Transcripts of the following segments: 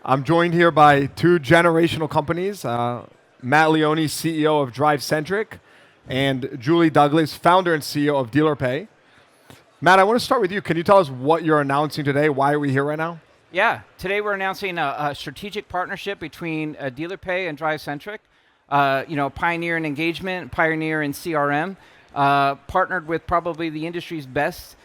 I'm joined here by two generational companies, Matt Leone, CEO of DriveCentric, and Julie Douglas, founder and CEO of DealerPay. Matt, I want to start with you. Can you tell us what you're announcing today? Why are we here right now? Yeah, today we're announcing a strategic partnership between DealerPay and DriveCentric. Pioneer in engagement, pioneer in CRM, partnered with probably the industry's best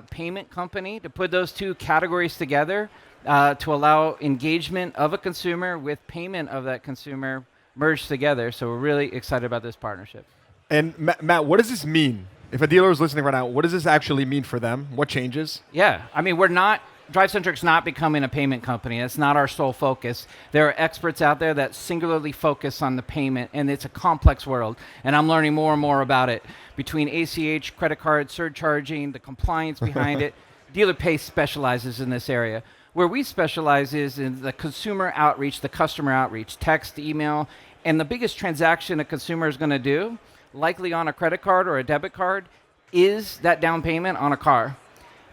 payment company to put those two categories together to allow engagement of a consumer with payment of that consumer merged together. So we're really excited about this partnership. And Matt, what does this mean? If a dealer is listening right now, what does this actually mean for them? What changes? Yeah, I mean, DriveCentric's not becoming a payment company. That's not our sole focus. There are experts out there that singularly focus on the payment, and it's a complex world, and I'm learning more and more about it. Between ACH, credit card, surcharging, the compliance behind it, DealerPay specializes in this area. Where we specialize is in the consumer outreach, the customer outreach, text, email, and the biggest transaction a consumer is going to do, likely on a credit card or a debit card, is that down payment on a car.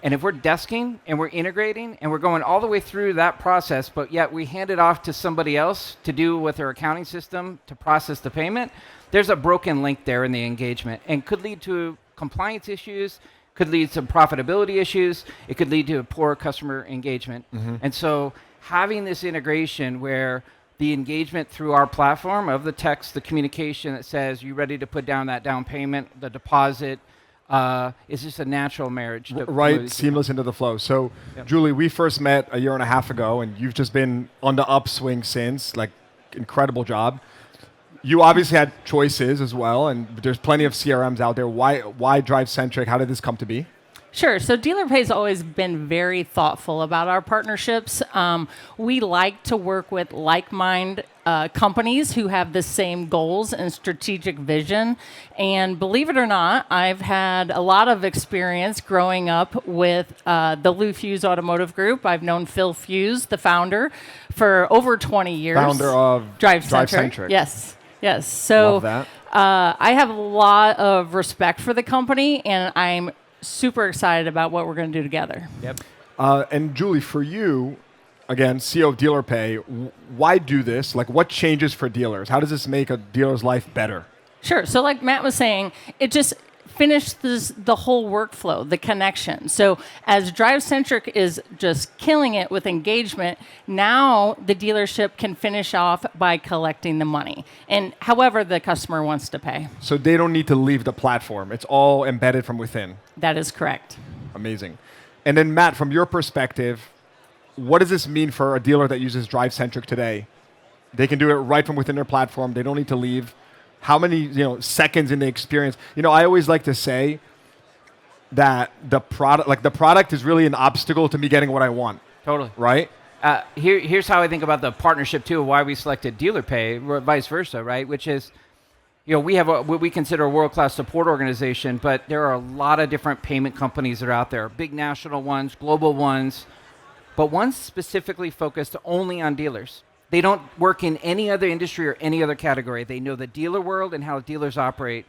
And if we're desking and we're integrating and we're going all the way through that process, but yet we hand it off to somebody else to do with their accounting system to process the payment, there's a broken link there in the engagement and could lead to compliance issues, could lead to profitability issues, it could lead to poor customer engagement. Mm-hmm. And so having this integration where the engagement through our platform of the text, the communication that says, you ready to put down that down payment, the deposit, is just a natural marriage. Right, seamless into the flow. So, yep. Julie, we first met a year and a half ago, and you've just been on the upswing since, like, incredible job. You obviously had choices as well, and there's plenty of CRMs out there. Why DriveCentric? How did this come to be? Sure. So DealerPay's always been very thoughtful about our partnerships. We like to work with like-minded companies who have the same goals and strategic vision. And believe it or not, I've had a lot of experience growing up with the Lou Fuse Automotive Group. I've known Phil Fuse, the founder, for over 20 years. Founder of DriveCentric. Yes. Yes. So love that. I have a lot of respect for the company, and I'm super excited about what we're going to do together. Yep. And Julie, for you, again, CEO of DealerPay, why do this? Like, what changes for dealers? How does this make a dealer's life better? Sure. So like Matt was saying, it just finishes the whole workflow, the connection. So as DriveCentric is just killing it with engagement, now the dealership can finish off by collecting the money, and however the customer wants to pay. So they don't need to leave the platform. It's all embedded from within. That is correct. Amazing. And then Matt, from your perspective, what does this mean for a dealer that uses DriveCentric today? They can do it right from within their platform. They don't need to leave. How many seconds in the experience? I always like to say that the product is really an obstacle to me getting what I want. Totally. Right? Here's how I think about the partnership too, why we selected DealerPay, or vice versa, right? Which is, we have what we consider a world-class support organization, but there are a lot of different payment companies that are out there, big national ones, global ones, but ones specifically focused only on dealers. They don't work in any other industry or any other category. They know the dealer world and how dealers operate.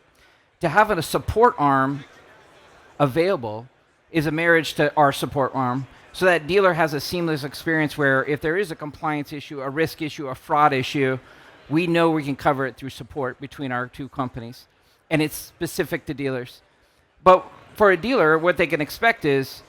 To have a support arm available is a marriage to our support arm, so that dealer has a seamless experience where if there is a compliance issue, a risk issue, a fraud issue, we know we can cover it through support between our two companies. And it's specific to dealers. But for a dealer, what they can expect is,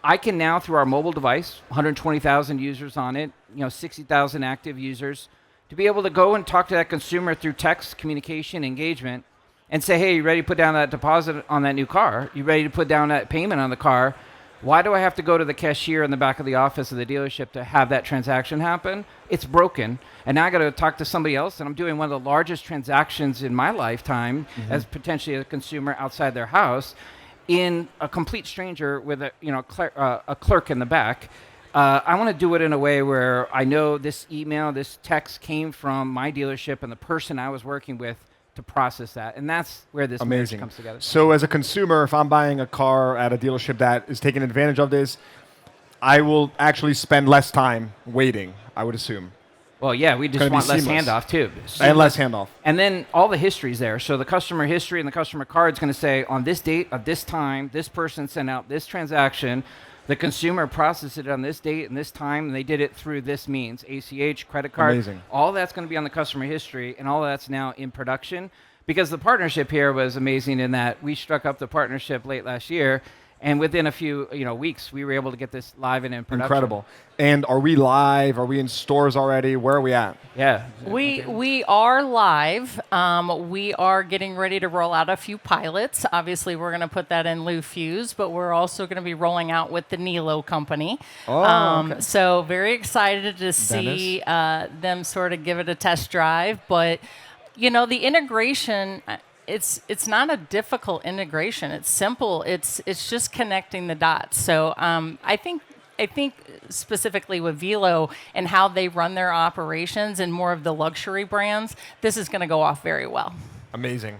I can now, through our mobile device, 120,000 users on it, 60,000 active users, to be able to go and talk to that consumer through text, communication, engagement, and say, hey, you ready to put down that deposit on that new car? You ready to put down that payment on the car? Why do I have to go to the cashier in the back of the office of the dealership to have that transaction happen? It's broken. And now I got to talk to somebody else, and I'm doing one of the largest transactions in my lifetime as potentially a consumer outside their house, in a complete stranger with a clerk in the back. I want to do it in a way where I know this email, this text came from my dealership and the person I was working with to process that. And that's where this marriage comes together. So as a consumer, if I'm buying a car at a dealership that is taking advantage of this, I will actually spend less time waiting, I would assume. Well, yeah, we just want less handoff, too. And less handoff. And then all the history's there. So the customer history and the customer card is going to say, on this date, at this time, this person sent out this transaction. The consumer processed it on this date and this time, and they did it through this means, ACH, credit card. Amazing. All that's going to be on the customer history, and all that's now in production. Because the partnership here was amazing in that we struck up the partnership late last year, and within a few weeks, we were able to get this live and in production. Incredible. And are we live? Are we in stores already? Where are we at? Yeah. We are live. We are getting ready to roll out a few pilots. Obviously, we're going to put that in Lou Fuse, but we're also going to be rolling out with the Nilo company. Okay. So very excited to see them sort of give it a test drive. But, the integration... It's not a difficult integration. It's simple. It's just connecting the dots. So I think specifically with Velo and how they run their operations and more of the luxury brands, this is going to go off very well. Amazing.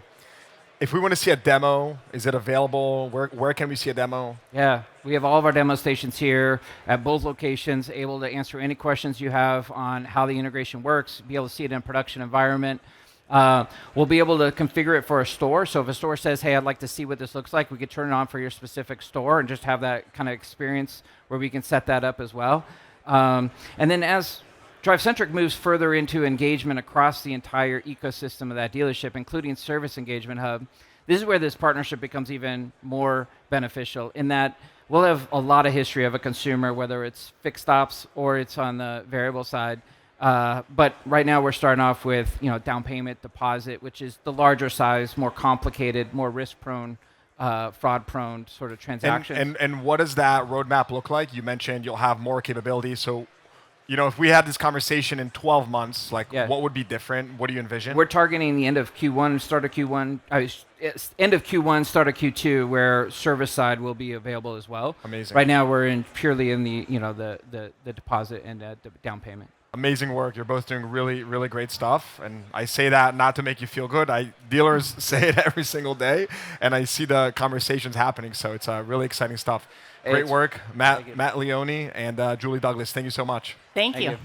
If we want to see a demo, is it available? Where can we see a demo? Yeah, we have all of our demo stations here at both locations, able to answer any questions you have on how the integration works, be able to see it in a production environment. We'll be able to configure it for a store. So if a store says, hey, I'd like to see what this looks like, we could turn it on for your specific store and just have that kind of experience where we can set that up as well. And then as DriveCentric moves further into engagement across the entire ecosystem of that dealership, including Service Engagement Hub, this is where this partnership becomes even more beneficial in that we'll have a lot of history of a consumer, whether it's fixed ops or it's on the variable side. But right now we're starting off with down payment, deposit, which is the larger size, more complicated, more risk-prone, fraud-prone sort of transactions. And what does that roadmap look like? You mentioned you'll have more capabilities. So, if we had this conversation in 12 months, what would be different? What do you envision? We're targeting the end of Q1, start of Q1, end of Q1, start of Q2, where service side will be available as well. Amazing. Right now we're purely in the the deposit and the down payment. Amazing work. You're both doing really, really great stuff. And I say that not to make you feel good. Dealers say it every single day, and I see the conversations happening. So it's really exciting stuff. Great work, Matt Leone and Julie Douglas. Thank you so much. Thank you.